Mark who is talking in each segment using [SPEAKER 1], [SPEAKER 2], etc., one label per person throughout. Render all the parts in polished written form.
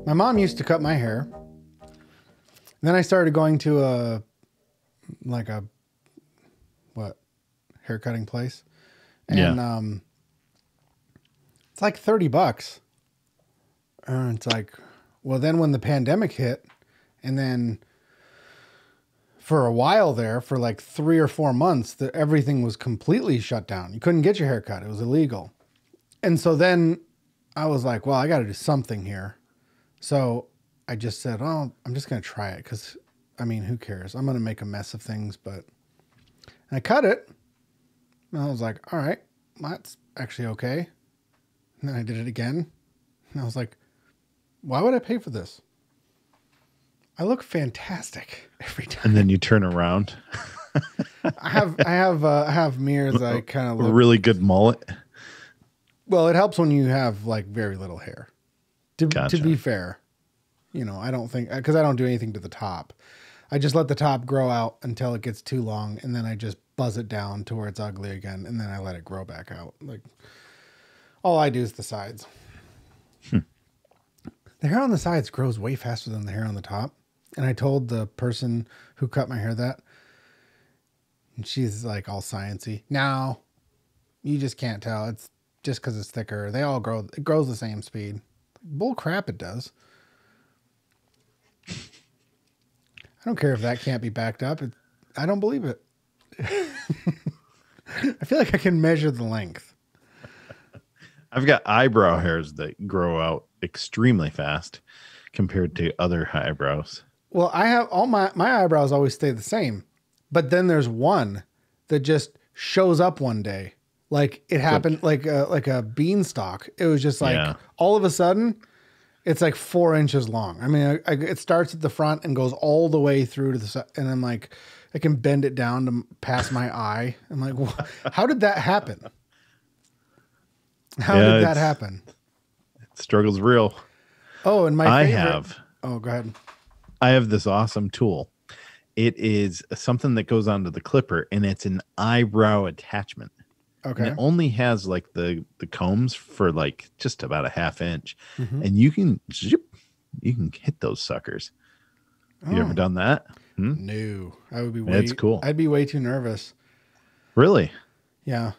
[SPEAKER 1] My mom used to cut my hair. Then I started going to a hair cutting place. And it's like $30. And it's like, well, then when the pandemic hit, and then for a while there, for like 3 or 4 months, everything was completely shut down. You couldn't get your hair cut. It was illegal. And so then I was like, well, I got to do something here. So I just said, oh, I'm just going to try it. Cause I mean, who cares? I'm going to make a mess of things, but I cut it. And I was like, all right, that's actually okay. And then I did it again. And I was like, why would I pay for this? I look fantastic every time.
[SPEAKER 2] And then you turn around.
[SPEAKER 1] I have mirrors. I kind of look
[SPEAKER 2] a really good mullet.
[SPEAKER 1] Well, it helps when you have like very little hair.
[SPEAKER 2] Gotcha.
[SPEAKER 1] To be fair, you know, I don't think, because I don't do anything to the top. I just let the top grow out until it gets too long, and then I just buzz it down to where it's ugly again, and then I let it grow back out. Like, all I do is the sides. The hair on the sides grows way faster than the hair on the top. And I told the person who cut my hair that, and she's like all sciencey. No, you just can't tell. It's just because it's thicker. They all grow. It grows the same speed. Bull crap, it does. I don't care if that can't be backed up. I don't believe it. I feel like I can measure the length.
[SPEAKER 2] I've got eyebrow hairs that grow out extremely fast compared to other eyebrows.
[SPEAKER 1] Well, I have all my eyebrows always stay the same, but then there's one that just shows up one day. Like it happened like a beanstalk. It was just like all of a sudden it's like 4 inches long. I mean, it starts at the front and goes all the way through to the side. And I'm like, I can bend it down to past my eye. I'm like, well, how did that happen? How did that happen?
[SPEAKER 2] Struggle's real.
[SPEAKER 1] Oh, and my favorite. Oh, go ahead.
[SPEAKER 2] I have this awesome tool. It is something that goes onto the clipper, and it's an eyebrow attachment.
[SPEAKER 1] Okay.
[SPEAKER 2] And it only has like the combs for like just about a ½ inch, and you can hit those suckers. You ever done that?
[SPEAKER 1] No, I would be.
[SPEAKER 2] It's cool.
[SPEAKER 1] I'd be way too nervous.
[SPEAKER 2] Really?
[SPEAKER 1] Yeah.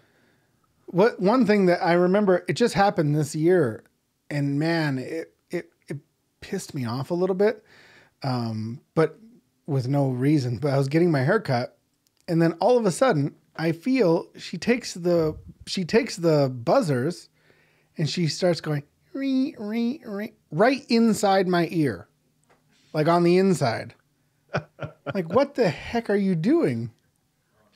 [SPEAKER 1] One thing that I remember, it just happened this year, and man, it pissed me off a little bit, but with no reason. But I was getting my hair cut, and then all of a sudden, I feel she takes the buzzers, and she starts going ring, ring, ring, right inside my ear, like on the inside. Like, what the heck are you doing?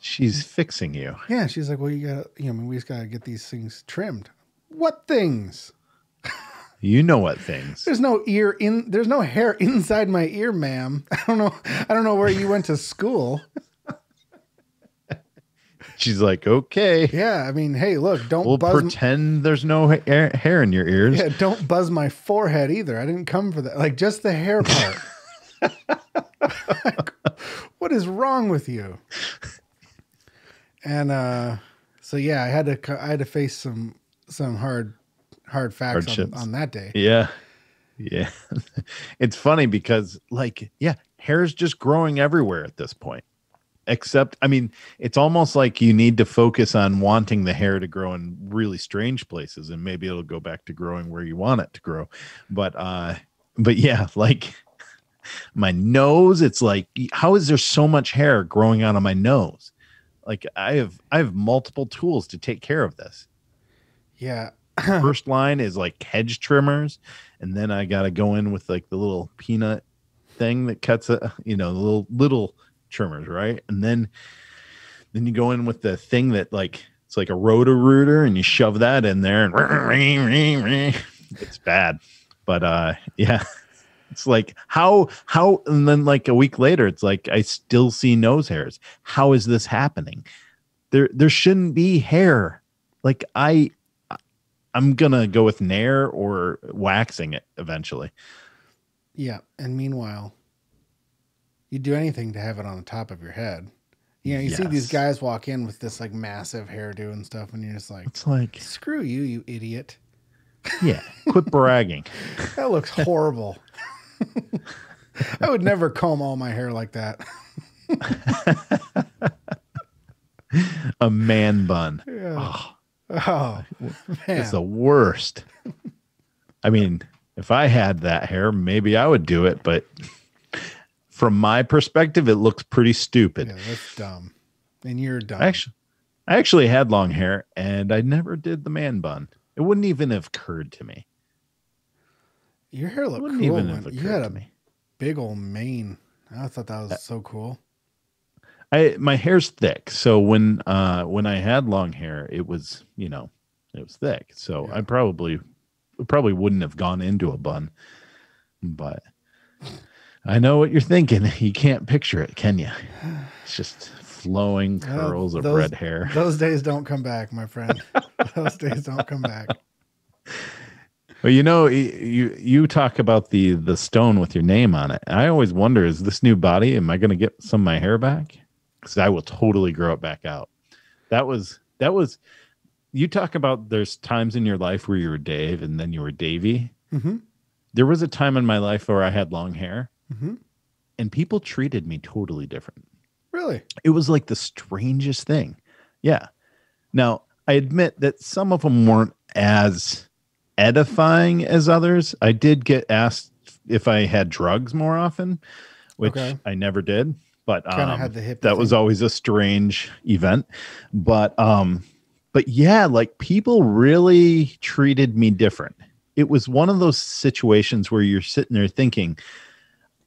[SPEAKER 2] She's fixing you.
[SPEAKER 1] Yeah, she's like, well, we just gotta get these things trimmed. What things?
[SPEAKER 2] You know what things?
[SPEAKER 1] There's no hair inside my ear, ma'am. I don't know where you went to school.
[SPEAKER 2] She's like, okay.
[SPEAKER 1] Yeah, I mean, hey, look,
[SPEAKER 2] we'll pretend there's no hair in your ears.
[SPEAKER 1] Yeah, don't buzz my forehead either. I didn't come for that. Like, just the hair part. Like, what is wrong with you? And so yeah, I had to face some hard facts on that day.
[SPEAKER 2] Yeah. It's funny because hair is just growing everywhere at this point. Except, I mean, it's almost like you need to focus on wanting the hair to grow in really strange places, and maybe it'll go back to growing where you want it to grow. But yeah, like my nose, it's like, how is there so much hair growing out of my nose? Like I have multiple tools to take care of this.
[SPEAKER 1] Yeah.
[SPEAKER 2] First line is like hedge trimmers, and then I got to go in with like the little peanut thing that cuts the little trimmers, right? And then you go in with the thing that like it's like a roto-rooter, and you shove that in there, and it's bad. But yeah. It's like how and then like a week later, it's like I still see nose hairs. How is this happening? There shouldn't be hair. Like I'm gonna go with Nair or waxing it eventually.
[SPEAKER 1] Yeah, and meanwhile, you do anything to have it on the top of your head. You know, you see these guys walk in with this like massive hairdo and stuff, and you're just like,
[SPEAKER 2] it's like,
[SPEAKER 1] screw you, you idiot.
[SPEAKER 2] Yeah, quit bragging.
[SPEAKER 1] That looks horrible. I would never comb all my hair like that.
[SPEAKER 2] A man bun.
[SPEAKER 1] Yeah.
[SPEAKER 2] Oh,
[SPEAKER 1] Oh,
[SPEAKER 2] it's the
[SPEAKER 1] man.
[SPEAKER 2] worst. I mean, if I had that hair, maybe I would do it, but from my perspective, it looks pretty stupid.
[SPEAKER 1] Yeah, that's dumb. And you're dumb.
[SPEAKER 2] I actually had long hair and I never did the man bun. It wouldn't even have occurred to me.
[SPEAKER 1] Your hair looked
[SPEAKER 2] Wouldn't
[SPEAKER 1] cool.
[SPEAKER 2] even have
[SPEAKER 1] You
[SPEAKER 2] occurred
[SPEAKER 1] had
[SPEAKER 2] to
[SPEAKER 1] a
[SPEAKER 2] me.
[SPEAKER 1] big old mane. I thought that was so cool.
[SPEAKER 2] My hair's thick, so when I had long hair, it was it was thick. So
[SPEAKER 1] Yeah.
[SPEAKER 2] I probably wouldn't have gone into a bun, but I know what you're thinking. You can't picture it, can you? It's just flowing curls of red hair.
[SPEAKER 1] Those days don't come back, my friend. Those days don't come back.
[SPEAKER 2] Well, you talk about the stone with your name on it. I always wonder, is this new body, am I going to get some of my hair back? Because I will totally grow it back out. That was you talk about there's times in your life where you were Dave and then you were Davey.
[SPEAKER 1] Mm-hmm.
[SPEAKER 2] There was a time in my life where I had long hair,
[SPEAKER 1] Mm-hmm.
[SPEAKER 2] and people treated me totally different.
[SPEAKER 1] Really?
[SPEAKER 2] It was like the strangest thing. Yeah. Now, I admit that some of them weren't as edifying as others. I did get asked if I had drugs more often, which I never did. But
[SPEAKER 1] Kind of had the hippie
[SPEAKER 2] that was
[SPEAKER 1] thing.
[SPEAKER 2] always a strange event. But yeah, like people really treated me different. It was one of those situations where you're sitting there thinking,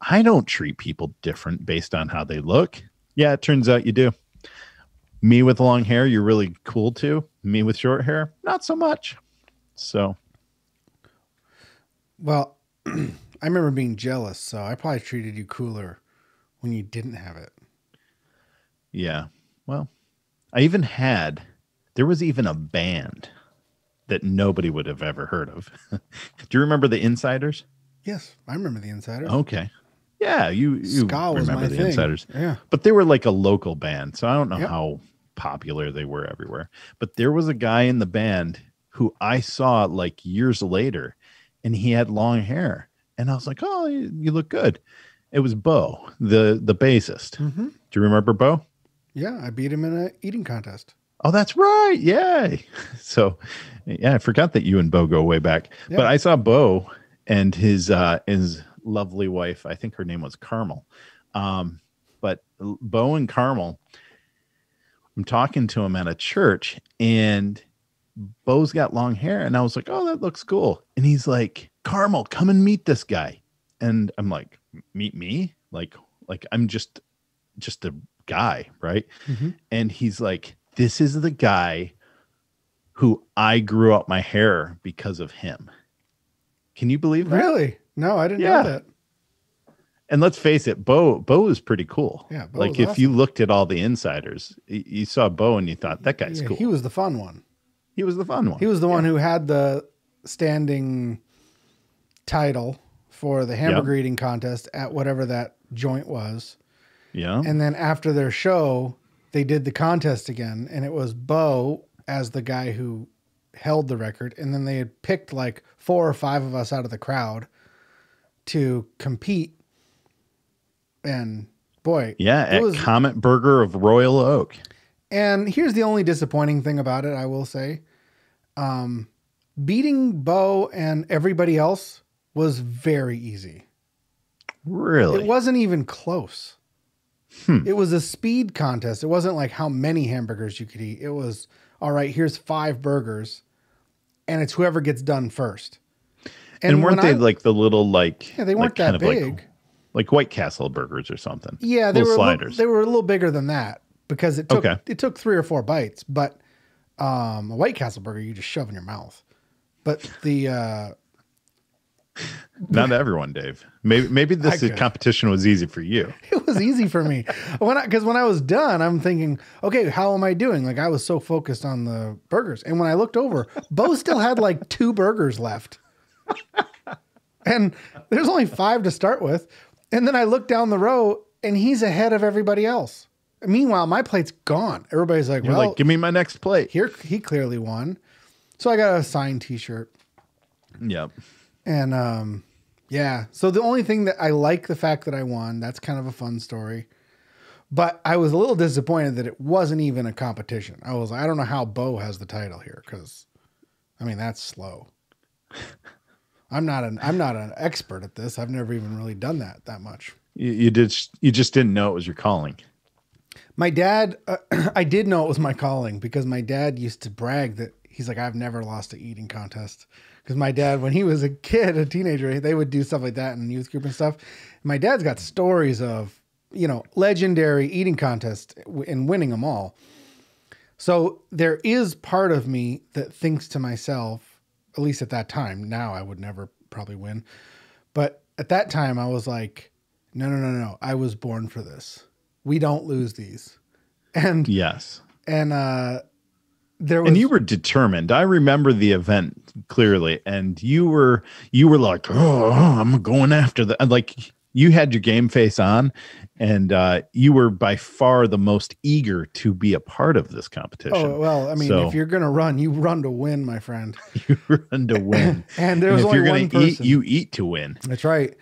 [SPEAKER 2] I don't treat people different based on how they look. Yeah, it turns out you do. Me with long hair, you're really cool too. Me with short hair, not so much. So,
[SPEAKER 1] Well, I remember being jealous, so I probably treated you cooler when you didn't have it.
[SPEAKER 2] yeah. Well, there was even a band that nobody would have ever heard of. Do you remember the Insiders?
[SPEAKER 1] Yes, I remember the Insiders.
[SPEAKER 2] Okay. Yeah, you
[SPEAKER 1] Ska was
[SPEAKER 2] remember
[SPEAKER 1] my
[SPEAKER 2] the
[SPEAKER 1] thing.
[SPEAKER 2] Insiders.
[SPEAKER 1] Yeah.
[SPEAKER 2] But they were like a local band, so I don't know
[SPEAKER 1] Yep.
[SPEAKER 2] how popular they were everywhere. But there was a guy in the band who I saw like years later, and he had long hair. And I was like, oh, you look good. It was Bo, the bassist.
[SPEAKER 1] Mm-hmm.
[SPEAKER 2] Do you remember Bo?
[SPEAKER 1] Yeah, I beat him in an eating contest.
[SPEAKER 2] Oh, that's right. Yay. So, yeah, I forgot that you and Bo go way back.
[SPEAKER 1] Yeah.
[SPEAKER 2] But I saw Bo and his lovely wife. I think her name was Carmel. But Bo and Carmel, I'm talking to him at a church, and Bo's got long hair. And I was like, oh, that looks cool. And he's like, Carmel, come and meet this guy. And I'm like, meet me? Like I'm just a guy, right?
[SPEAKER 1] Mm-hmm.
[SPEAKER 2] And he's like, this is the guy who I grew up my hair because of him. Can you believe that?
[SPEAKER 1] Really? No, I didn't know that.
[SPEAKER 2] And let's face it, Bo is pretty cool.
[SPEAKER 1] Yeah, Bo
[SPEAKER 2] like
[SPEAKER 1] was
[SPEAKER 2] if
[SPEAKER 1] awesome.
[SPEAKER 2] you looked at all the Insiders, you saw Bo and you thought that guy's cool.
[SPEAKER 1] He was the fun one.
[SPEAKER 2] He was the fun one.
[SPEAKER 1] He was the one who had the standing title for the hamburger eating contest at whatever that joint was.
[SPEAKER 2] Yeah.
[SPEAKER 1] And then after their show, they did the contest again, and it was Bo as the guy who held the record. And then they had picked like 4 or 5 of us out of the crowd to compete. And boy,
[SPEAKER 2] yeah, at Comet Burger of Royal Oak.
[SPEAKER 1] And here's the only disappointing thing about it, I will say. Beating Bo and everybody else was very easy.
[SPEAKER 2] Really?
[SPEAKER 1] It wasn't even close. It was a speed contest. It wasn't like how many hamburgers you could eat. It was, all right, here's 5 burgers, and it's whoever gets done first.
[SPEAKER 2] And weren't they like the little
[SPEAKER 1] Yeah, they weren't that big.
[SPEAKER 2] Like White Castle burgers or something.
[SPEAKER 1] Yeah, they were
[SPEAKER 2] sliders.
[SPEAKER 1] They were a little bigger than that because it took 3 or 4 bites. But a White Castle burger you just shove in your mouth. But the
[SPEAKER 2] not everyone, Dave. Maybe this competition was easy for you.
[SPEAKER 1] It was easy for me because when I was done, I'm thinking, okay, how am I doing? Like I was so focused on the burgers, and when I looked over, Bo still had like 2 burgers left, and there's only 5 to start with. And then I look down the row, and he's ahead of everybody else. Meanwhile, my plate's gone. Everybody's like,
[SPEAKER 2] You're
[SPEAKER 1] well,
[SPEAKER 2] like, give me my next plate.
[SPEAKER 1] Here, he clearly won. So I got a signed T-shirt.
[SPEAKER 2] Yep.
[SPEAKER 1] And Yeah. So the only thing that I like the fact that I won, that's kind of a fun story. But I was a little disappointed that it wasn't even a competition. I don't know how Bo has the title here because, I mean, that's slow. I'm not an expert at this. I've never even really done that much.
[SPEAKER 2] You just didn't know it was your calling.
[SPEAKER 1] My dad, I did know it was my calling because my dad used to brag that he's like, I've never lost an eating contest. Because my dad, when he was a kid, a teenager, they would do stuff like that in youth group and stuff. My dad's got stories of, legendary eating contests and winning them all. So there is part of me that thinks to myself, at least at that time, now I would never probably win. But at that time I was like, no. I was born for this. We don't lose these. And
[SPEAKER 2] yes.
[SPEAKER 1] And there was,
[SPEAKER 2] and you were determined. I remember the event clearly, and you were like, "Oh, I'm going after that." Like you had your game face on, and you were by far the most eager to be a part of this competition.
[SPEAKER 1] Oh well, I mean, if you're gonna run, you run to win, my friend.
[SPEAKER 2] You run to win,
[SPEAKER 1] and there's only one person.
[SPEAKER 2] Eat, you eat to win.
[SPEAKER 1] That's right.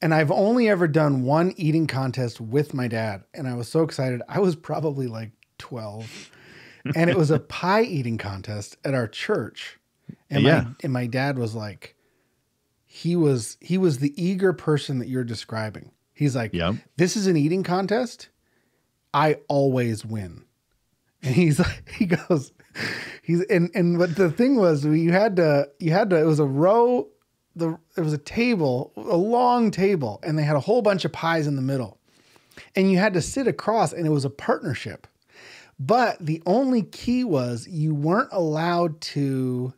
[SPEAKER 1] And I've only ever done one eating contest with my dad, and I was so excited. I was probably like 12. And it was a pie eating contest at our church. And my dad was like, he was the eager person that you're describing. He's like, This is an eating contest. I always win. And but the thing was, you had to, it was a row, it was a table, a long table, and they had a whole bunch of pies in the middle. And you had to sit across, and it was a partnership. But the only key was you weren't allowed to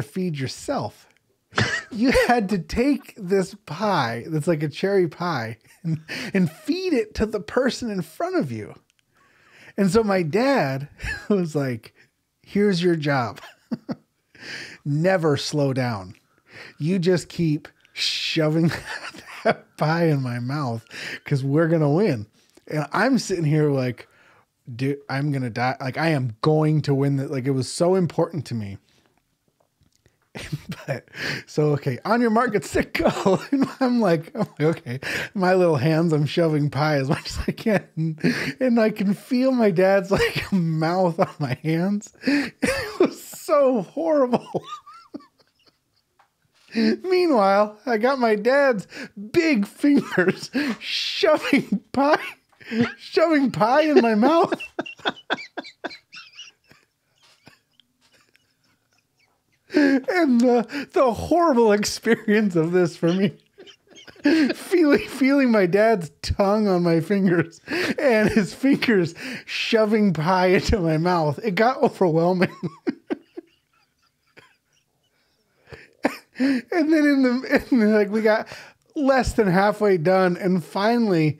[SPEAKER 1] feed yourself. You had to take this pie that's like a cherry pie and feed it to the person in front of you. And so my dad was like, here's your job. Never slow down. You just keep shoving that pie in my mouth because we're going to win. And I'm sitting here like, dude, I'm going to die. Like, I am going to win that. Like, it was so important to me. But so, okay, on your mark, get set, go. And I'm like, okay, my little hands, I'm shoving pie as much as I can. And I can feel my dad's like mouth on my hands. It was so horrible. Meanwhile, I got my dad's big fingers shoving pie in my mouth. And the horrible experience of this for me, feeling my dad's tongue on my fingers and his fingers shoving pie into my mouth, it got overwhelming. And then we got less than halfway done, and finally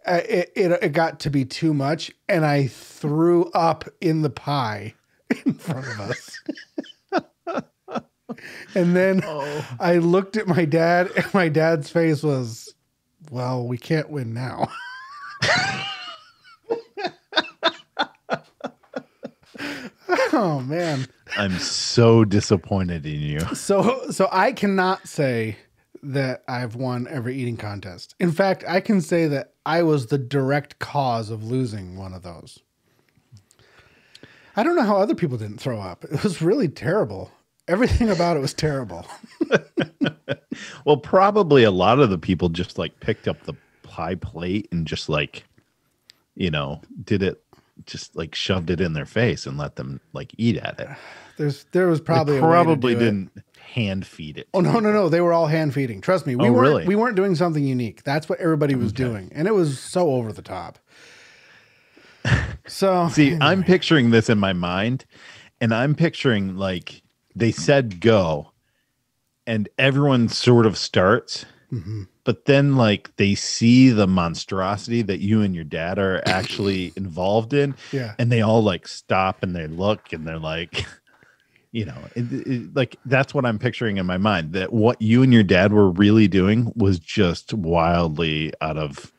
[SPEAKER 1] it got to be too much, and I threw up in the pie in front of us. And then I looked at my dad, and my dad's face was, well, we can't win now. Oh man,
[SPEAKER 2] I'm so disappointed in you.
[SPEAKER 1] So I cannot say that I've won every eating contest. In fact, I can say that I was the direct cause of losing one of those. I don't know how other people didn't throw up. It was really terrible. Everything about it was terrible.
[SPEAKER 2] Well, probably a lot of the people just like picked up the pie plate and just like, did it, just like shoved it in their face and let them like eat at it.
[SPEAKER 1] There was probably
[SPEAKER 2] didn't hand feed it.
[SPEAKER 1] Oh no. They were all hand feeding. Trust me. We weren't doing something unique. That's what everybody was doing. And it was so over the top. So
[SPEAKER 2] see, anyway. I'm picturing this in my mind, and I'm picturing like they said go and everyone sort of starts, but then like they see the monstrosity that you and your dad are actually involved in.
[SPEAKER 1] Yeah.
[SPEAKER 2] And they all like stop and they look and they're like, like that's what I'm picturing in my mind, that what you and your dad were really doing was just wildly out of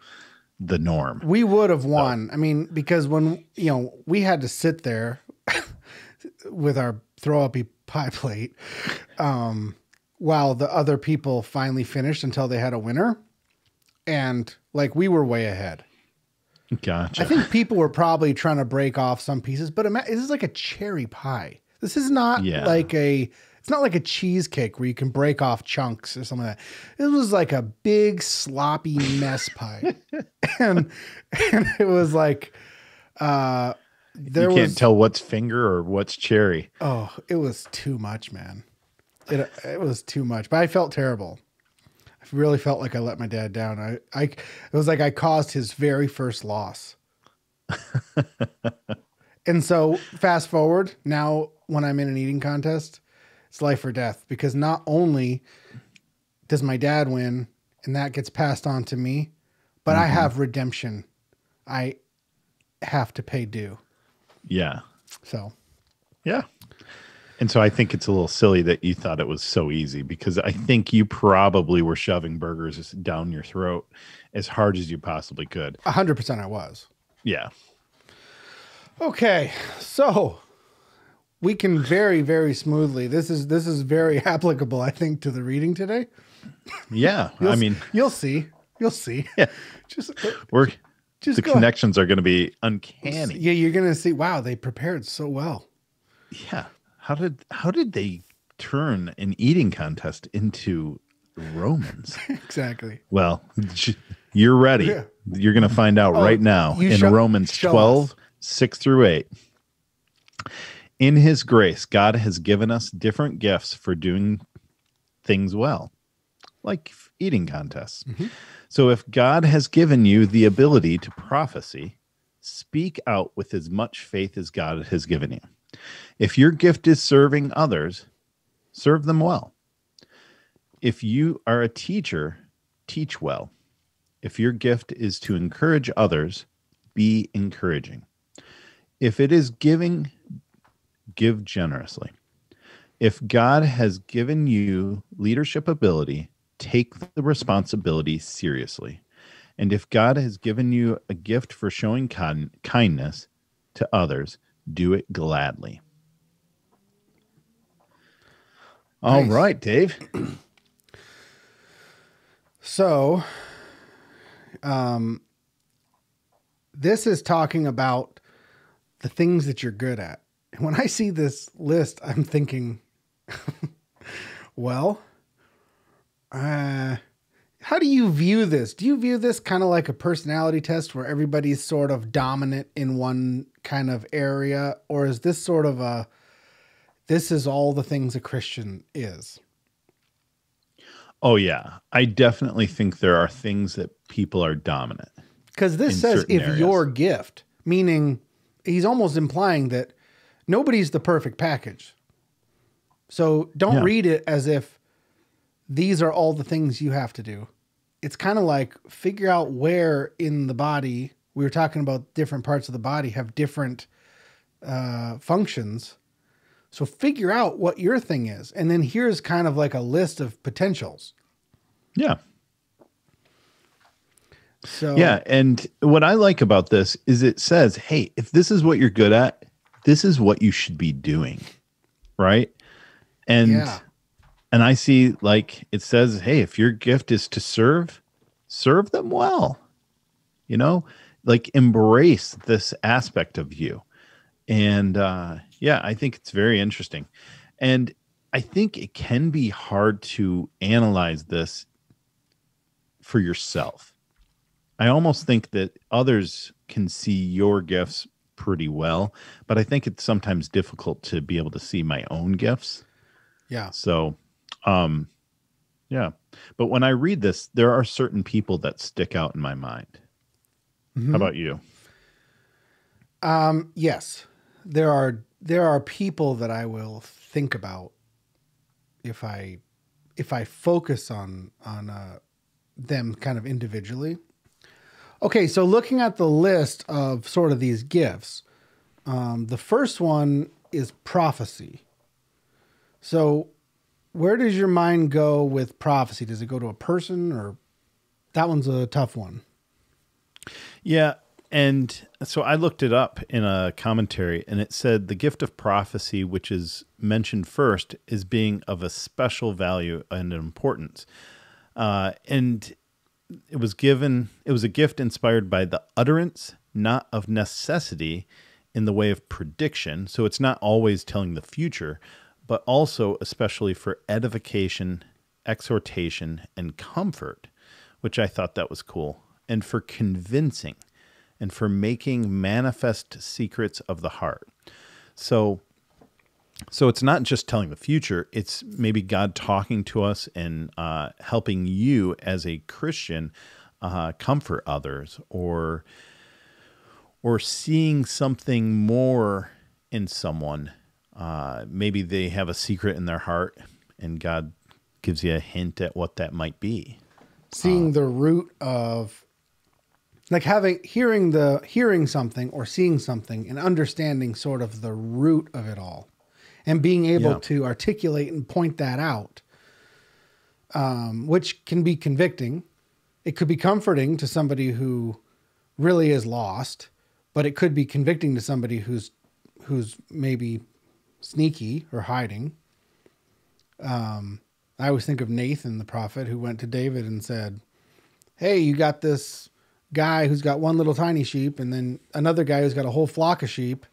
[SPEAKER 2] the norm.
[SPEAKER 1] We would have won. I mean, because when, we had to sit there with our throw up pie plate. while the other people finally finished until they had a winner. And like we were way ahead.
[SPEAKER 2] Gotcha.
[SPEAKER 1] I think people were probably trying to break off some pieces, but this is like a cherry pie. This is not it's not like a cheesecake where you can break off chunks or something like that. It was like a big sloppy mess pie. and it was like,
[SPEAKER 2] you can't tell what's finger or what's cherry.
[SPEAKER 1] Oh, it was too much, man. It was too much, but I felt terrible. I really felt like I let my dad down. It was like I caused his very first loss. And so fast forward now, when I'm in an eating contest, it's life or death, because not only does my dad win and that gets passed on to me, but I have redemption. I have to pay due.
[SPEAKER 2] Yeah.
[SPEAKER 1] So,
[SPEAKER 2] yeah. And so I think it's a little silly that you thought it was so easy, because I think you probably were shoving burgers down your throat as hard as you possibly could.
[SPEAKER 1] 100% I was.
[SPEAKER 2] Yeah.
[SPEAKER 1] Okay. So we can very, very smoothly. This is very applicable, I think, to the reading today.
[SPEAKER 2] Yeah.
[SPEAKER 1] You'll see. You'll see.
[SPEAKER 2] Yeah.
[SPEAKER 1] Just
[SPEAKER 2] the connections are going to be uncanny.
[SPEAKER 1] Yeah. You're going to see, wow, they prepared so well.
[SPEAKER 2] Yeah. How did they turn an eating contest into Romans?
[SPEAKER 1] Exactly.
[SPEAKER 2] Well, you're ready. Yeah. You're going to find out right now in Romans 12, 6 through 8. In his grace, God has given us different gifts for doing things well, like eating contests. Mm-hmm. So if God has given you the ability to prophesy, speak out with as much faith as God has given you. If your gift is serving others, serve them well. If you are a teacher, teach well. If your gift is to encourage others, be encouraging. If it is giving, give generously. If God has given you leadership ability, take the responsibility seriously. And if God has given you a gift for showing kindness to others, do it gladly. All right, Dave.
[SPEAKER 1] So, this is talking about the things that you're good at. And when I see this list, I'm thinking, well, how do you view this? Do you view this kind of like a personality test where everybody's sort of dominant in one kind of area? Or is this sort of this is all the things a Christian is?
[SPEAKER 2] Oh, yeah. I definitely think there are things that people are dominant.
[SPEAKER 1] Because this says if areas. Your gift, meaning he's almost implying that nobody's the perfect package. So don't read it as if these are all the things you have to do. It's kind of like figure out where in the body, we were talking about different parts of the body have different functions. So figure out what your thing is. And then here's kind of like a list of potentials.
[SPEAKER 2] Yeah.
[SPEAKER 1] So
[SPEAKER 2] yeah. And what I like about this is it says, hey, if this is what you're good at, this is what you should be doing. Right. And I see, like, it says, hey, if your gift is to serve them well, like embrace this aspect of you. And, I think it's very interesting. And I think it can be hard to analyze this for yourself. I almost think that others can see your gifts pretty well, but I think it's sometimes difficult to be able to see my own gifts.
[SPEAKER 1] Yeah.
[SPEAKER 2] So, but when I read this, there are certain people that stick out in my mind. Mm-hmm. How about you?
[SPEAKER 1] Yes, there are people that I will think about if I focus on them kind of individually. Okay, so looking at the list of sort of these gifts, the first one is prophecy. So where does your mind go with prophecy? Does it go to a person, or that one's a tough one?
[SPEAKER 2] Yeah, And so I looked it up in a commentary, and it said the gift of prophecy, which is mentioned first, is being of a special value and importance. And it was a gift inspired by the utterance, not of necessity in the way of prediction. So it's not always telling the future, but also especially for edification, exhortation, and comfort, which I thought that was cool, and for convincing, and for making manifest secrets of the heart. So it's not just telling the future, it's maybe God talking to us and helping you as a Christian comfort others, or seeing something more in someone. Maybe they have a secret in their heart and God gives you a hint at what that might be.
[SPEAKER 1] Seeing the root of, like hearing something or seeing something and understanding sort of the root of it all and being able to articulate and point that out, which can be convicting. It could be comforting to somebody who really is lost, but it could be convicting to somebody who's maybe sneaky or hiding. I always think of Nathan, the prophet, who went to David and said, hey, you got this guy who's got one little tiny sheep, and then another guy who's got a whole flock of sheep.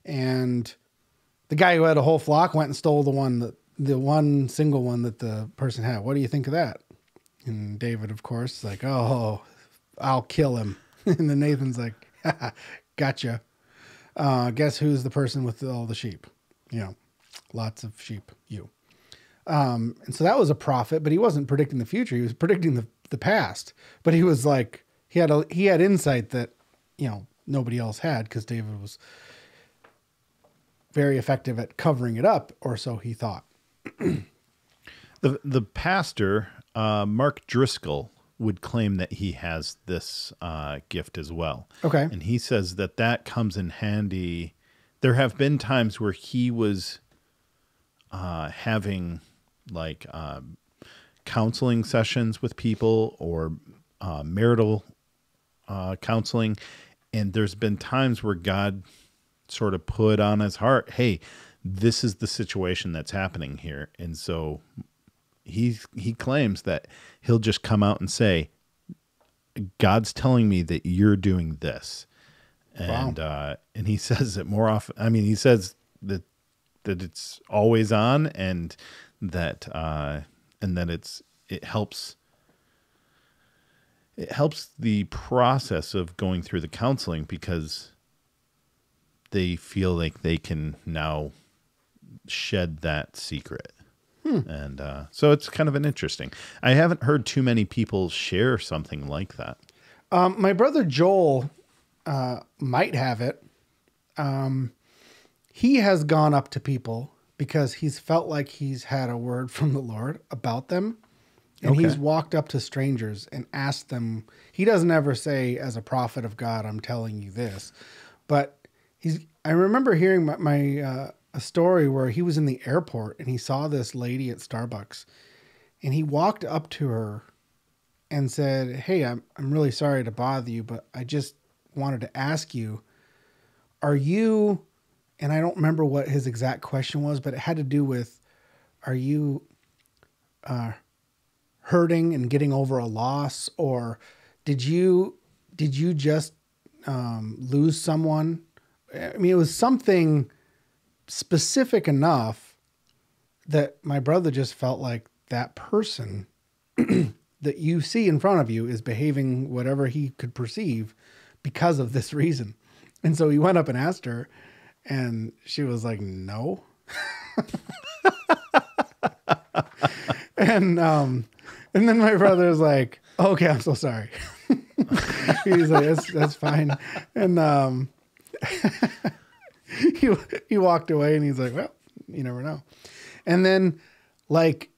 [SPEAKER 1] And the guy who had a whole flock went and stole the one single one that the person had. What do you think of that? And David, of course, is like, oh, I'll kill him. And then Nathan's like, gotcha. Guess who's the person with all the sheep? Lots of sheep, you. And so that was a prophet, but he wasn't predicting the future. He was predicting the past. But he was like, he had insight that, nobody else had, because David was very effective at covering it up, or so he thought.
[SPEAKER 2] The pastor, Mark Driscoll, would claim that he has this gift as well.
[SPEAKER 1] Okay.
[SPEAKER 2] And he says that comes in handy. There have been times where he was having like counseling sessions with people, or marital counseling. And there's been times where God sort of put on his heart, hey, this is the situation that's happening here. And so he claims that he'll just come out and say, God's telling me that you're doing this. And,
[SPEAKER 1] wow.
[SPEAKER 2] And he says it more often. I mean, he says that it's always on, and that it helps the process of going through the counseling, because they feel like they can now shed that secret. And so it's kind of an interesting. I haven't heard too many people share something like that.
[SPEAKER 1] My brother Joel might have it. He has gone up to people because he's felt like he's had a word from the Lord about them. And he's walked up to strangers and asked them. He doesn't ever say, as a prophet of God, I'm telling you this. But I remember hearing a story where he was in the airport and he saw this lady at Starbucks. And he walked up to her and said, hey, I'm really sorry to bother you, but I just wanted to ask you, are you, and I don't remember what his exact question was, but it had to do with, are you hurting and getting over a loss, or did you just lose someone? I mean, it was something specific enough that my brother just felt like that person that you see in front of you is behaving whatever he could perceive because of this reason. And so he went up and asked her, and she was like, no. And then my brother was like, oh, okay, I'm so sorry. He's like, that's fine. And he walked away, and he's like, well, you never know. And then like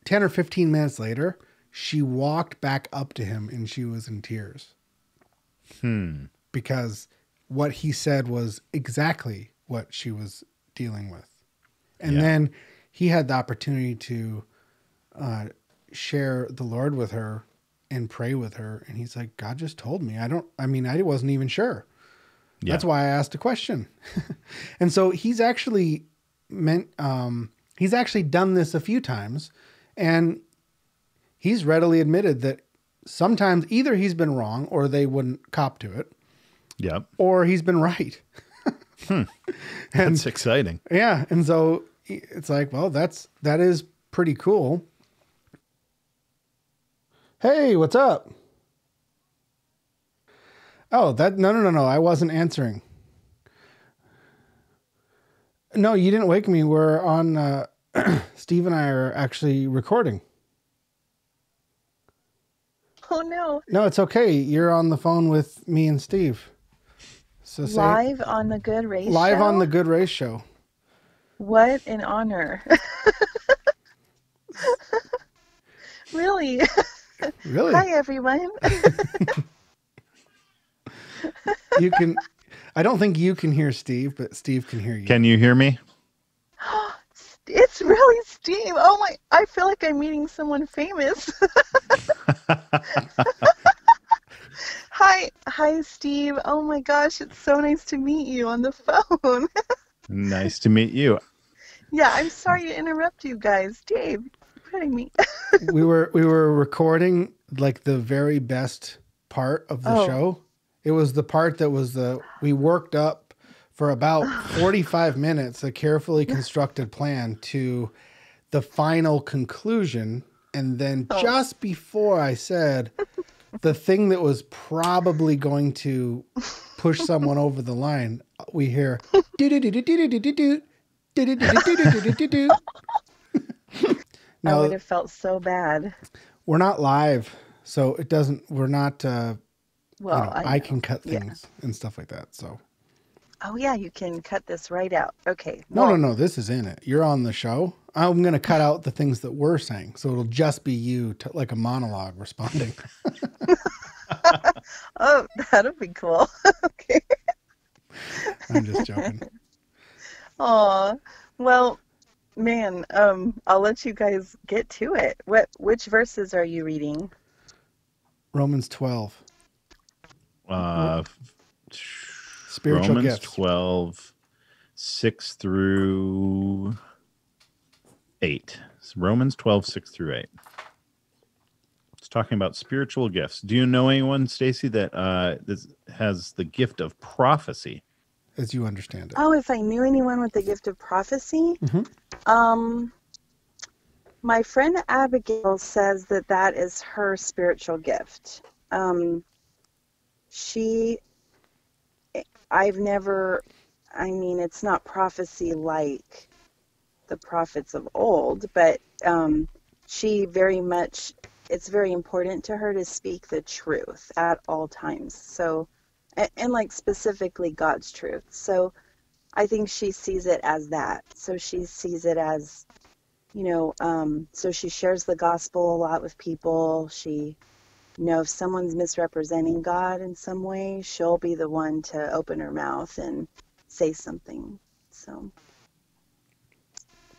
[SPEAKER 1] 10 or 15 minutes later, she walked back up to him and she was in tears. Because what he said was exactly what she was dealing with. And then he had the opportunity to share the Lord with her and pray with her. And he's like, God just told me. I wasn't even sure.
[SPEAKER 2] Yeah.
[SPEAKER 1] That's why I asked a question. And so he's actually he's actually done this a few times, and he's readily admitted that sometimes either he's been wrong or they wouldn't cop to it.
[SPEAKER 2] Yep.
[SPEAKER 1] Or he's been right.
[SPEAKER 2] That's exciting.
[SPEAKER 1] Yeah. And so it's like, well, that is pretty cool. Hey, what's up? Oh, no. I wasn't answering. No, you didn't wake me. We're on, Steve and I are actually recording.
[SPEAKER 3] Oh no.
[SPEAKER 1] No, it's okay. You're on the phone with me and Steve. So
[SPEAKER 3] live on the Good Race
[SPEAKER 1] live
[SPEAKER 3] Show?
[SPEAKER 1] on the Good Race Show.
[SPEAKER 3] What an honor. Really?
[SPEAKER 1] Really?
[SPEAKER 3] Hi, everyone.
[SPEAKER 1] You can, I don't think you can hear Steve, but Steve can hear you.
[SPEAKER 2] Can you hear me?
[SPEAKER 3] It's really Steve. Oh my, I feel like I'm meeting someone famous. Hi, Steve. Oh my gosh, it's so nice to meet you on the phone.
[SPEAKER 2] Nice to meet you.
[SPEAKER 3] Yeah, I'm sorry to interrupt you guys. Dave, you're putting me.
[SPEAKER 1] we were recording like the very best part of the show. It was the part that was we worked up for about 45 minutes, a carefully constructed plan to the final conclusion. And then just before I said the thing that was probably going to push someone over the line, we hear
[SPEAKER 3] I would have felt so bad.
[SPEAKER 1] We're not live, so it doesn't, we're not,
[SPEAKER 3] Well,
[SPEAKER 1] I can cut things and stuff like that. So.
[SPEAKER 3] Oh yeah, you can cut this right out. Okay.
[SPEAKER 1] No. This is in it. You're on the show. I'm going to cut out the things that we're saying. So it'll just be you like a monologue responding.
[SPEAKER 3] Oh, that'll be cool. Okay.
[SPEAKER 1] I'm just joking.
[SPEAKER 3] Aw. Well, man, I'll let you guys get to it. Which verses are you reading?
[SPEAKER 1] Romans 12. Spiritual
[SPEAKER 2] Romans
[SPEAKER 1] gifts.
[SPEAKER 2] 12, 6 through 8. Romans 12, 6 through 8. It's talking about spiritual gifts. Do you know anyone, Stacy, that has the gift of prophecy?
[SPEAKER 1] As you understand it.
[SPEAKER 3] Oh, if I knew anyone with the gift of prophecy?
[SPEAKER 1] Mm-hmm.
[SPEAKER 3] My friend Abigail says that is her spiritual gift. It's not prophecy like the prophets of old, but it's very important to her to speak the truth at all times. So, and like specifically God's truth. So I think she sees it as that. So she sees it as, so she shares the gospel a lot with people. She, if someone's misrepresenting God in some way, she'll be the one to open her mouth and say something. So.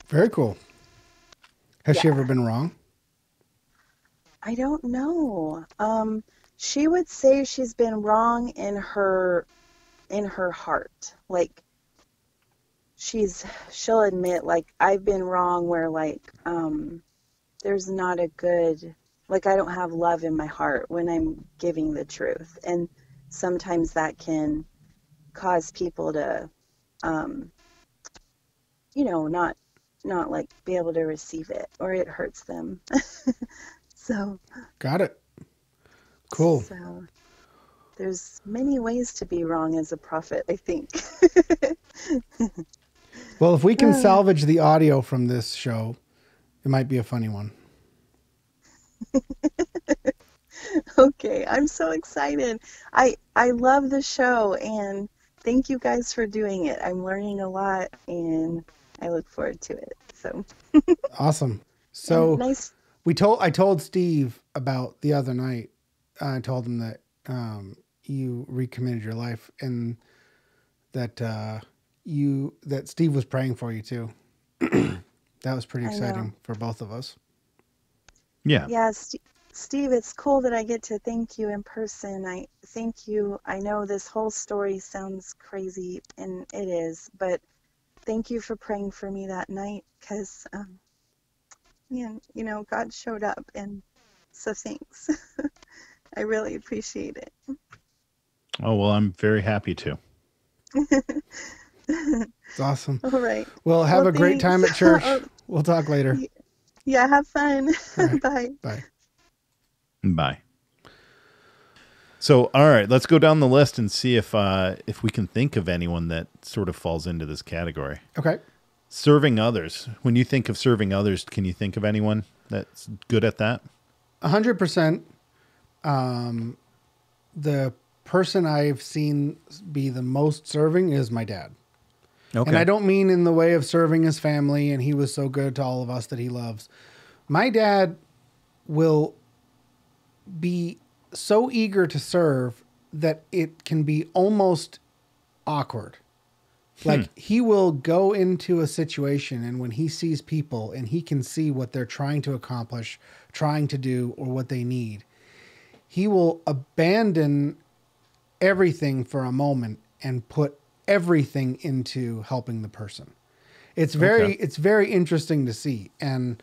[SPEAKER 1] Very cool. Has she ever been wrong?
[SPEAKER 3] I don't know. She would say she's been wrong in her heart. Like she'll admit, like, I've been wrong where there's not a good, like, I don't have love in my heart when I'm giving the truth. And sometimes that can cause people to, not like be able to receive it, or it hurts them. So.
[SPEAKER 1] Got it. Cool.
[SPEAKER 3] So there's many ways to be wrong as a prophet, I think.
[SPEAKER 1] Well, if we can salvage the audio from this show, it might be a funny one.
[SPEAKER 3] Okay, I'm so excited. I love the show, and thank you guys for doing it. I'm learning a lot, and I look forward to it. So
[SPEAKER 1] awesome. So
[SPEAKER 3] nice.
[SPEAKER 1] I told Steve about the other night. I told him that you recommitted your life, and that that Steve was praying for you too. That was pretty exciting for both of us.
[SPEAKER 2] Yeah.
[SPEAKER 3] Yeah, Steve, it's cool that I get to thank you in person. I thank you. I know this whole story sounds crazy, and it is, but thank you for praying for me that night, because, man, God showed up, and so thanks. I really appreciate it.
[SPEAKER 2] Oh, well, I'm very happy to.
[SPEAKER 1] It's awesome.
[SPEAKER 3] All right.
[SPEAKER 1] Well, have
[SPEAKER 3] Well,
[SPEAKER 1] a great
[SPEAKER 3] thanks.
[SPEAKER 1] time at church. We'll talk later.
[SPEAKER 3] Yeah, have fun.
[SPEAKER 1] All right.
[SPEAKER 3] Bye.
[SPEAKER 1] Bye.
[SPEAKER 2] Bye. So, all right, let's go down the list and see if we can think of anyone that sort of falls into this category.
[SPEAKER 1] Okay.
[SPEAKER 2] Serving others. When you think of serving others, can you think of anyone that's good at that?
[SPEAKER 1] 100%. The person I've seen be the most serving is my dad.
[SPEAKER 2] Okay.
[SPEAKER 1] And I don't mean in the way of serving his family and he was so good to all of us that he loves. My dad will be so eager to serve that it can be almost awkward. Like he will go into a situation, and when he sees people and he can see what they're trying to accomplish, trying to do, or what they need, he will abandon everything for a moment and put everything into helping the person. It's very interesting to see. And,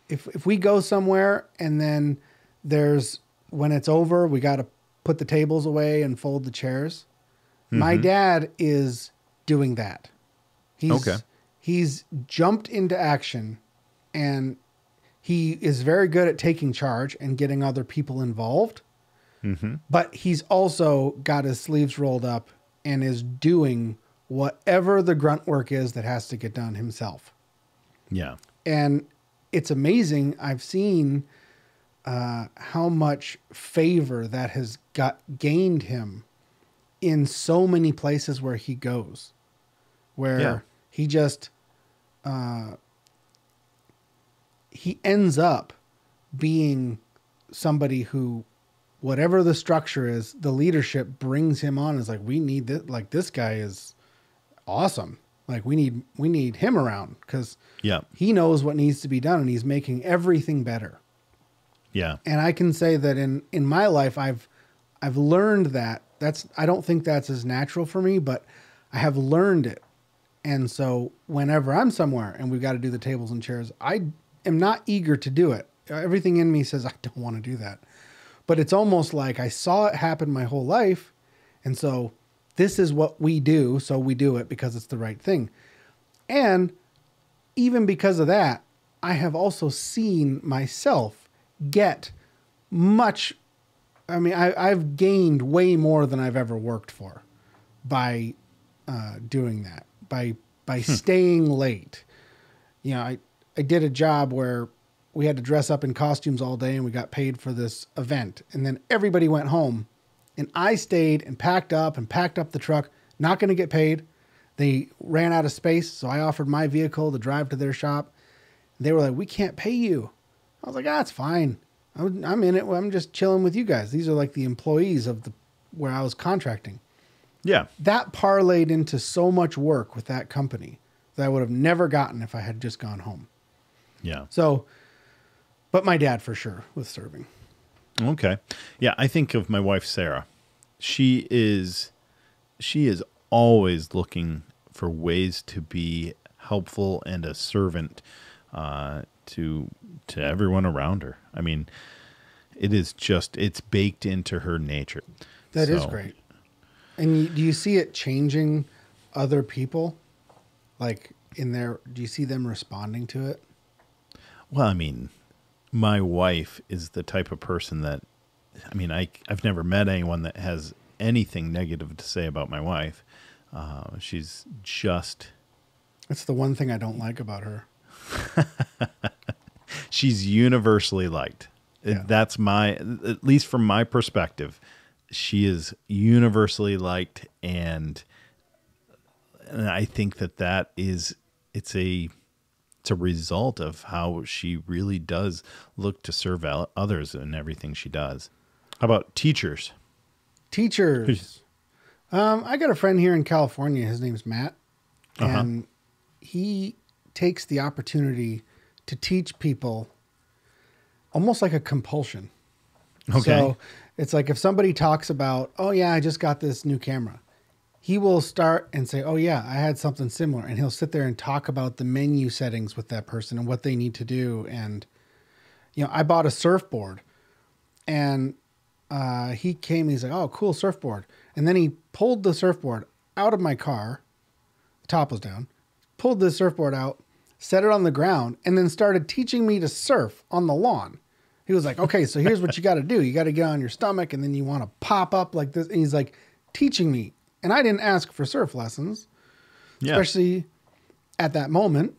[SPEAKER 1] if we go somewhere and then when it's over, we got to put the tables away and fold the chairs. Mm-hmm. My dad is doing that. He's jumped into action, and he is very good at taking charge and getting other people involved. Mm-hmm. But he's also got his sleeves rolled up and is doing whatever the grunt work is that has to get done himself.
[SPEAKER 2] Yeah.
[SPEAKER 1] And it's amazing. I've seen how much favor that has gained him in so many places where he goes, where he just, he ends up being somebody who, whatever the structure is, the leadership brings him on. Is like, we need this. Like, this guy is awesome. Like, we need him around, because he knows what needs to be done, and he's making everything better.
[SPEAKER 2] Yeah.
[SPEAKER 1] And I can say that in my life, I've learned that. I don't think that's as natural for me, but I have learned it. And so whenever I'm somewhere and we've got to do the tables and chairs, I am not eager to do it. Everything in me says I don't want to do that. But it's almost like I saw it happen my whole life. And so this is what we do. So we do it because it's the right thing. And even because of that, I have also seen myself get much. I mean, I've gained way more than I've ever worked for by doing that, by staying late. You know, I did a job where we had to dress up in costumes all day and we got paid for this event. And then everybody went home and I stayed and packed up the truck, not going to get paid. They ran out of space. So I offered my vehicle to drive to their shop. They were like, "We can't pay you." I was like, "Ah, it's fine. I'm in it. I'm just chilling with you guys." These are like the employees of where I was contracting.
[SPEAKER 2] Yeah.
[SPEAKER 1] That parlayed into so much work with that company that I would have never gotten if I had just gone home.
[SPEAKER 2] Yeah.
[SPEAKER 1] So, but my dad for sure with serving.
[SPEAKER 2] Okay. Yeah. I think of my wife, Sarah. She is always looking for ways to be helpful and a servant to everyone around her. I mean, it's baked into her nature.
[SPEAKER 1] That is great. And do you see it changing other people? Like do you see them responding to it?
[SPEAKER 2] Well, I mean, my wife is the type of person that, I mean, I've never met anyone that has anything negative to say about my wife. She's just...
[SPEAKER 1] That's the one thing I don't like about her.
[SPEAKER 2] She's universally liked. Yeah. That's at least from my perspective, she is universally liked. And I think it's a result of how she really does look to serve others in everything she does. How about teachers?
[SPEAKER 1] Teachers. I got a friend here in California. His name's Matt. And he takes the opportunity to teach people almost like a compulsion.
[SPEAKER 2] Okay.
[SPEAKER 1] So it's like if somebody talks about, oh yeah, I just got this new camera, he will start and say, oh yeah, I had something similar. And he'll sit there and talk about the menu settings with that person and what they need to do. And, I bought a surfboard, and he came, he's like, oh, cool surfboard. And then he pulled the surfboard out of my car. The top was down, pulled the surfboard out, set it on the ground, and then started teaching me to surf on the lawn. He was like, okay, so here's what you got to do. You got to get on your stomach, and then you want to pop up like this. And he's like teaching me. And I didn't ask for surf lessons, especially at that moment.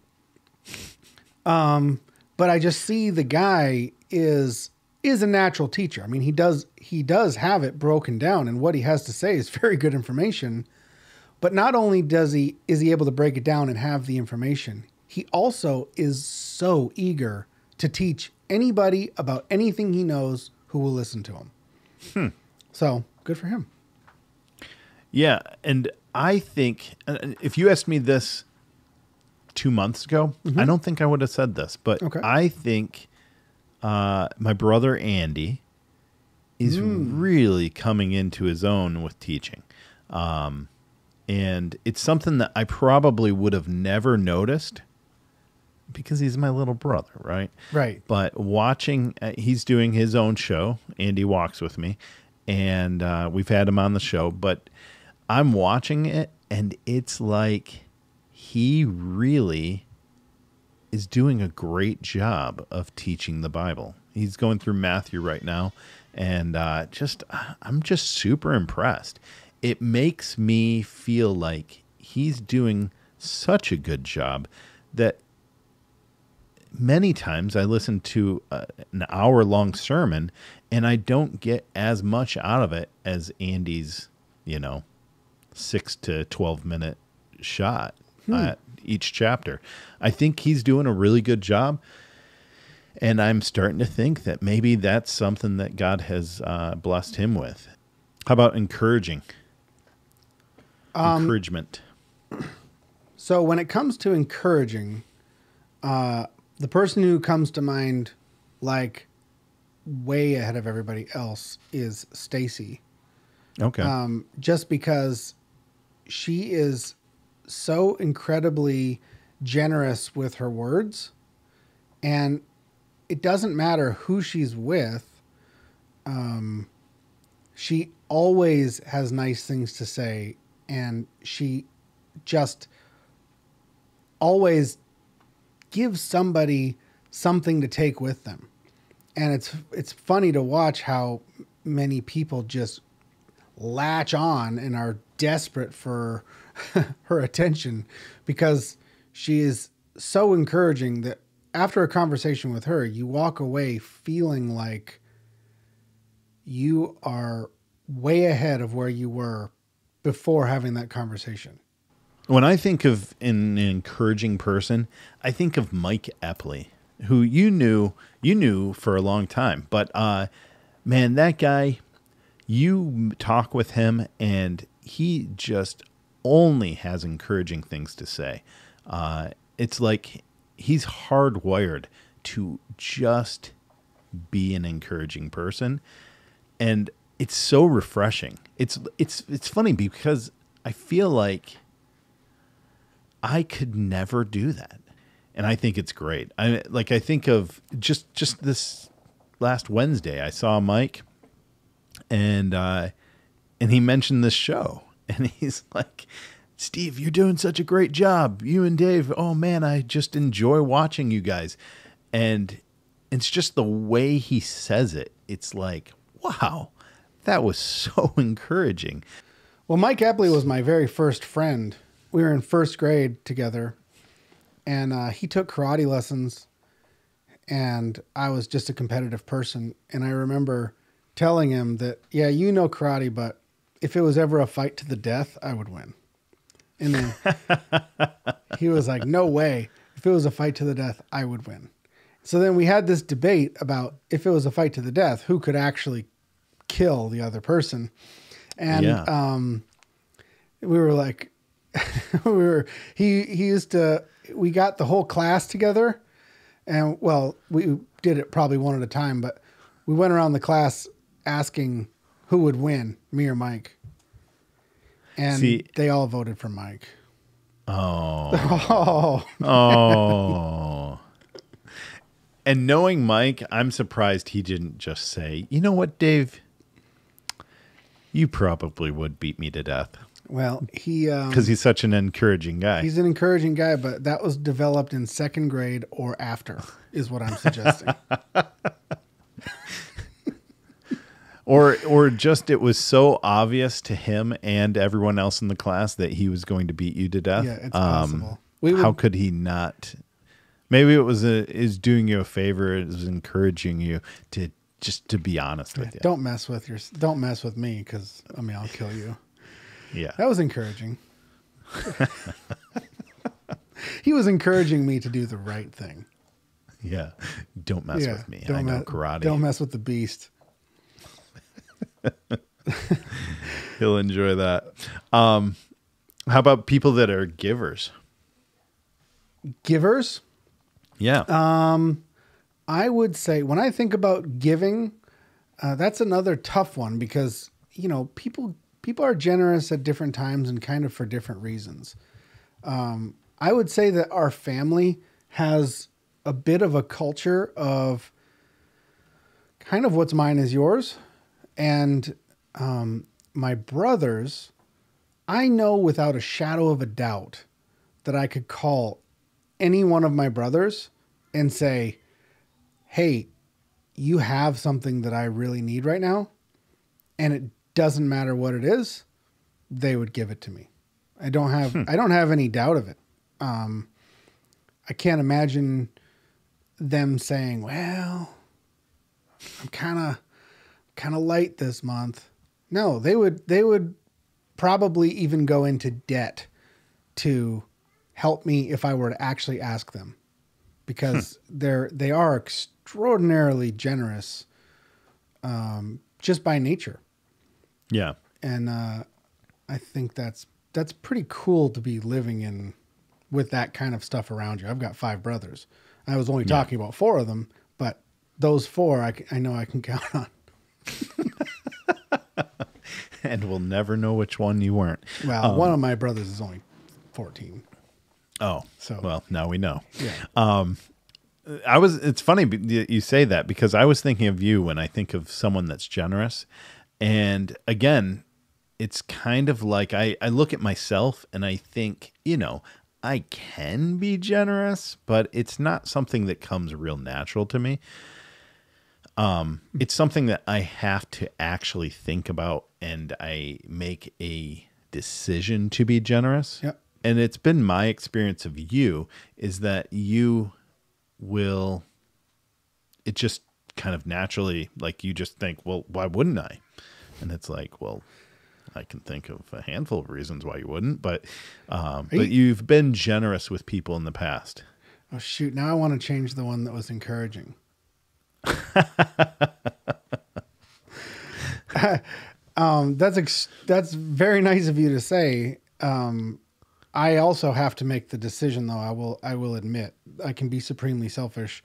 [SPEAKER 1] But I just see the guy is a natural teacher. I mean, he does have it broken down, and what he has to say is very good information. But not only is he able to break it down and have the information, he also is so eager to teach anybody about anything he knows who will listen to him. So good for him.
[SPEAKER 2] Yeah. And I think if you asked me this 2 months ago, I don't think I would have said this, but I think my brother Andy is really coming into his own with teaching. And it's something that I probably would have never noticed because he's my little brother, right?
[SPEAKER 1] Right.
[SPEAKER 2] But watching, he's doing his own show. Andy walks with me, and we've had him on the show, but I'm watching it, and it's like he really is doing a great job of teaching the Bible. He's going through Matthew right now, and I'm just super impressed. It makes me feel like he's doing such a good job that many times I listen to an hour-long sermon, and I don't get as much out of it as Andy's, 6 to 12 minute shot at each chapter. I think he's doing a really good job, and I'm starting to think that maybe that's something that God has blessed him with. How about encouragement?
[SPEAKER 1] So when it comes to encouraging, the person who comes to mind, like way ahead of everybody else, is Stacy.
[SPEAKER 2] Okay.
[SPEAKER 1] Just because she is so incredibly generous with her words, and it doesn't matter who she's with. She always has nice things to say, and she just always gives somebody something to take with them. And it's funny to watch how many people just latch on and are desperate for her attention, because she is so encouraging that after a conversation with her, you walk away feeling like you are way ahead of where you were before having that conversation.
[SPEAKER 2] When I think of an encouraging person, I think of Mike Epley, who you knew for a long time. But man, that guy, you talk with him and he just only has encouraging things to say. It's like he's hardwired to just be an encouraging person. And it's so refreshing. It's funny because I feel like I could never do that. And I think it's great. I think of just this last Wednesday, I saw Mike and he mentioned this show, and he's like, Steve, you're doing such a great job. You and Dave, oh man, I just enjoy watching you guys. And it's just the way he says it. It's like, wow, that was so encouraging.
[SPEAKER 1] Well, Mike Epley was my very first friend. We were in first grade together, and he took karate lessons, and I was just a competitive person. And I remember telling him that, yeah, you know karate, but if it was ever a fight to the death, I would win. And then he was like, no way. If it was a fight to the death, I would win. So then we had this debate about if it was a fight to the death, who could actually kill the other person. And we were like, we got the whole class together, And well, we did it probably one at a time, but we went around the class asking who would win, me or Mike. And
[SPEAKER 2] See,
[SPEAKER 1] they all voted for Mike.
[SPEAKER 2] oh,
[SPEAKER 1] Oh,
[SPEAKER 2] oh. And knowing Mike, I'm surprised he didn't just say, you know what, Dave? You probably would beat me to death.
[SPEAKER 1] well,
[SPEAKER 2] Because he's such an encouraging guy.
[SPEAKER 1] he's an encouraging guy, but that was developed in second grade or after, is what I'm suggesting.
[SPEAKER 2] Or just it was so obvious to him and everyone else in the class that he was going to beat you to death.
[SPEAKER 1] Yeah, it's possible.
[SPEAKER 2] How could he not? Maybe it was is doing you a favor. It was encouraging you to just to be honest with you.
[SPEAKER 1] Don't mess with me, because I mean I'll kill you.
[SPEAKER 2] Yeah.
[SPEAKER 1] That was encouraging. He was encouraging me to do the right thing.
[SPEAKER 2] Yeah. Don't mess with me. I know karate.
[SPEAKER 1] Don't mess with the beast.
[SPEAKER 2] He'll enjoy that. How about people that are givers?
[SPEAKER 1] Givers?
[SPEAKER 2] Yeah.
[SPEAKER 1] I would say when I think about giving, that's another tough one because, people are generous at different times and kind of for different reasons. I would say that our family has a bit of a culture of kind of what's mine is yours. And my brothers, I know without a shadow of a doubt that I could call any one of my brothers and say, hey, you have something that I really need right now, and it doesn't matter what it is, they would give it to me. I don't have any doubt of it. I can't imagine them saying, well, I'm kind of light this month. No, they would probably even go into debt to help me if I were to actually ask them, because they are extraordinarily generous, just by nature.
[SPEAKER 2] Yeah.
[SPEAKER 1] And I think that's pretty cool to be living in with that kind of stuff around you. I've got 5 brothers. I was only talking about 4 of them, but those 4 I know I can count on.
[SPEAKER 2] And we'll never know which one you weren't.
[SPEAKER 1] Well, one of my brothers is only 14.
[SPEAKER 2] Oh,
[SPEAKER 1] so
[SPEAKER 2] well, now we know.
[SPEAKER 1] Yeah.
[SPEAKER 2] It's funny you say that, because I was thinking of you when I think of someone that's generous. And again, it's kind of like I look at myself and I think, I can be generous, but it's not something that comes real natural to me. It's something that I have to actually think about, and I make a decision to be generous.
[SPEAKER 1] Yep.
[SPEAKER 2] And it's been my experience of you is that you will, it just kind of naturally, like you just think, well, why wouldn't I? And it's like, well, I can think of a handful of reasons why you wouldn't, but you've been generous with people in the past.
[SPEAKER 1] Oh shoot. Now I want to change the one that was encouraging. That's very nice of you to say. I also have to make the decision, though. I will admit I can be supremely selfish.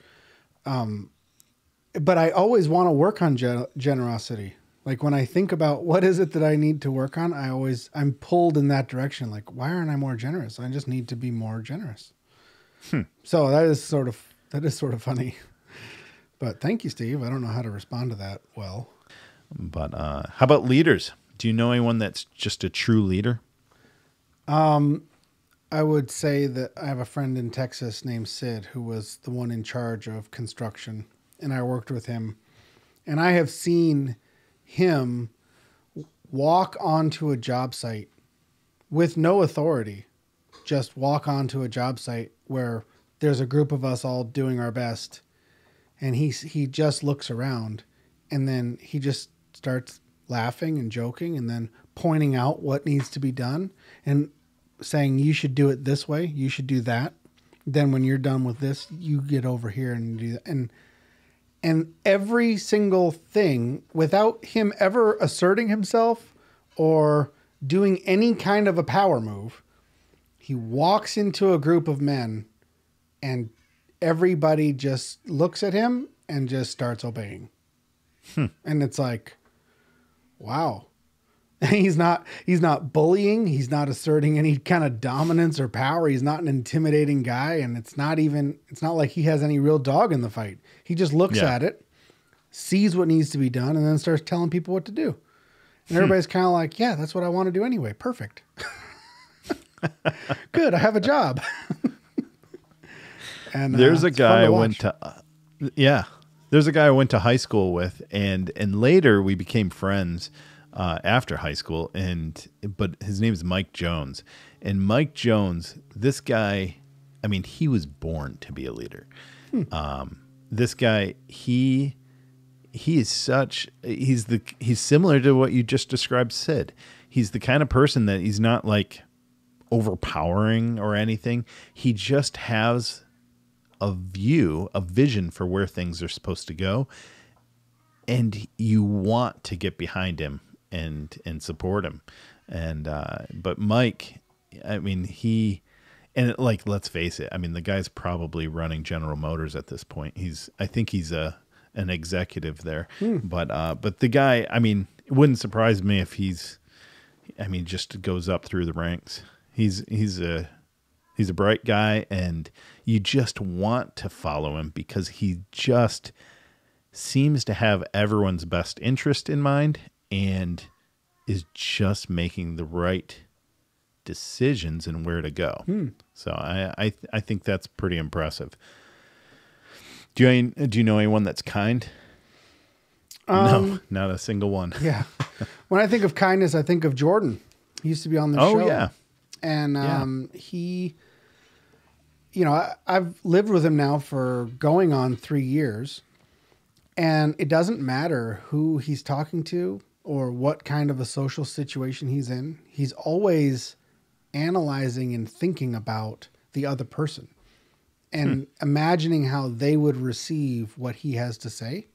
[SPEAKER 1] But I always want to work on generosity. Like when I think about what is it that I need to work on, I'm pulled in that direction. Like, why aren't I more generous? I just need to be more generous. So that is sort of funny. But thank you, Steve. I don't know how to respond to that well.
[SPEAKER 2] But how about leaders? Do you know anyone that's just a true leader?
[SPEAKER 1] I would say that I have a friend in Texas named Sid, who was the one in charge of construction, and I worked with him. And I have seen him walk onto a job site with no authority, just walk onto a job site where there's a group of us all doing our best. And he just looks around, and then he just starts laughing and joking and then pointing out what needs to be done and saying, you should do it this way. You should do that. Then when you're done with this, you get over here and do that. And every single thing, without him ever asserting himself or doing any kind of a power move, he walks into a group of men and everybody just looks at him and just starts obeying. And it's like, wow. He's not bullying. He's not asserting any kind of dominance or power. He's not an intimidating guy. And it's not like he has any real dog in the fight. He just looks at it, sees what needs to be done, and then starts telling people what to do. And everybody's kind of like, yeah, that's what I want to do anyway. Perfect. Good. I have a job. And
[SPEAKER 2] there's a guy I went to, there's a guy I went to high school with, and later we became friends after high school. But his name is Mike Jones, and Mike Jones, this guy, I mean, he was born to be a leader. This guy, he's similar to what you just described, Sid. He's the kind of person that he's not like overpowering or anything. He just has a vision for where things are supposed to go. And you want to get behind him and support him. But Mike, I mean, let's face it. I mean, the guy's probably running General Motors at this point. I think he's an executive there. But the guy, I mean, it wouldn't surprise me if just goes up through the ranks. He's a bright guy, and you just want to follow him because he just seems to have everyone's best interest in mind and is just making the right decisions and where to go. So I think that's pretty impressive. Do you know anyone that's kind? No, not a single one.
[SPEAKER 1] Yeah. When I think of kindness, I think of Jordan. He used to be on the show. Oh, yeah. And he, I've lived with him now for going on 3 years. And it doesn't matter who he's talking to or what kind of a social situation he's in. He's always analyzing and thinking about the other person and imagining how they would receive what he has to say.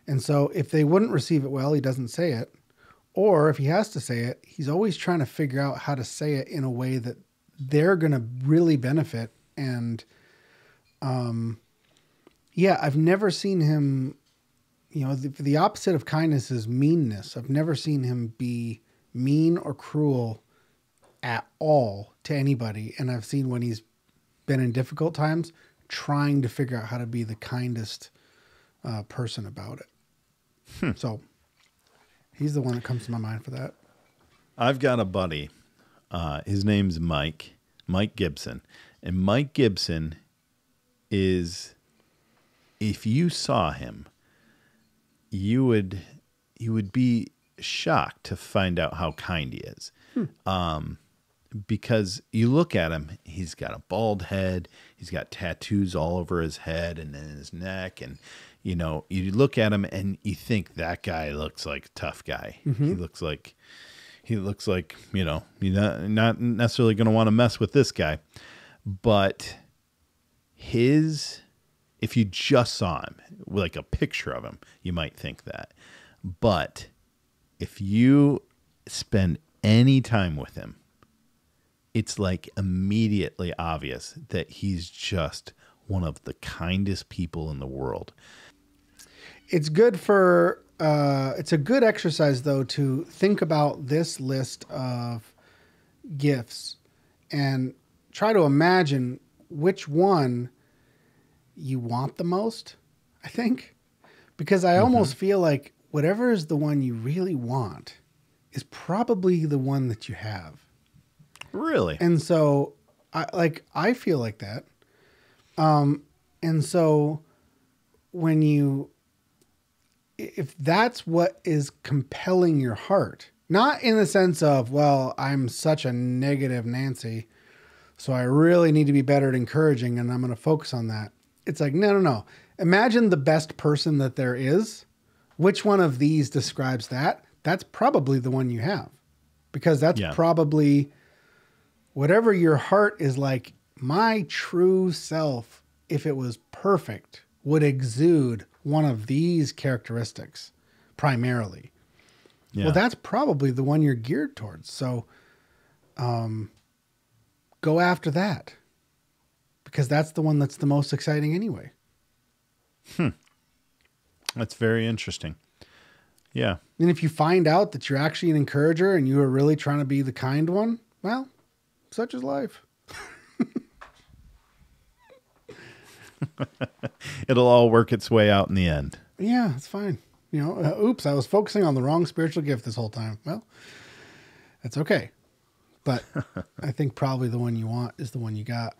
[SPEAKER 1] And so if they wouldn't receive it well, he doesn't say it. Or if he has to say it, he's always trying to figure out how to say it in a way that they're going to really benefit. And, I've never seen him, the opposite of kindness is meanness. I've never seen him be mean or cruel at all to anybody. And I've seen when he's been in difficult times, trying to figure out how to be the kindest person about it. So he's the one that comes to my mind for that.
[SPEAKER 2] I've got a buddy. His name's Mike Gibson. And Mike Gibson is, if you saw him, you would be shocked to find out how kind he is. Because you look at him, he's got a bald head, he's got tattoos all over his head and in his neck, and you look at him and you think that guy looks like a tough guy. He looks like you're not necessarily going to want to mess with this guy. But if you just saw him, like a picture of him, you might think that. But if you spend any time with him, it's like immediately obvious that he's just one of the kindest people in the world.
[SPEAKER 1] It's good it's a good exercise though, to think about this list of gifts and try to imagine which one you want the most, I think, because I almost feel like whatever is the one you really want is probably the one that you have.
[SPEAKER 2] Really?
[SPEAKER 1] And so I feel like that. And so if that's what is compelling your heart, not in the sense of, well, I'm such a negative Nancy, so I really need to be better at encouraging and I'm going to focus on that. It's like, no. Imagine the best person that there is. Which one of these describes that? That's probably the one you have, because that's probably whatever your heart is like. My true self, if it was perfect, would exude one of these characteristics primarily. Yeah. Well, that's probably the one you're geared towards. So, go after that, because that's the one that's the most exciting anyway.
[SPEAKER 2] That's very interesting. Yeah.
[SPEAKER 1] And if you find out that you're actually an encourager and you are really trying to be the kind one, well, such is life.
[SPEAKER 2] It'll all work its way out in the end.
[SPEAKER 1] Yeah, it's fine. You know, oops, I was focusing on the wrong spiritual gift this whole time. Well, that's okay. But I think probably the one you want is the one you got.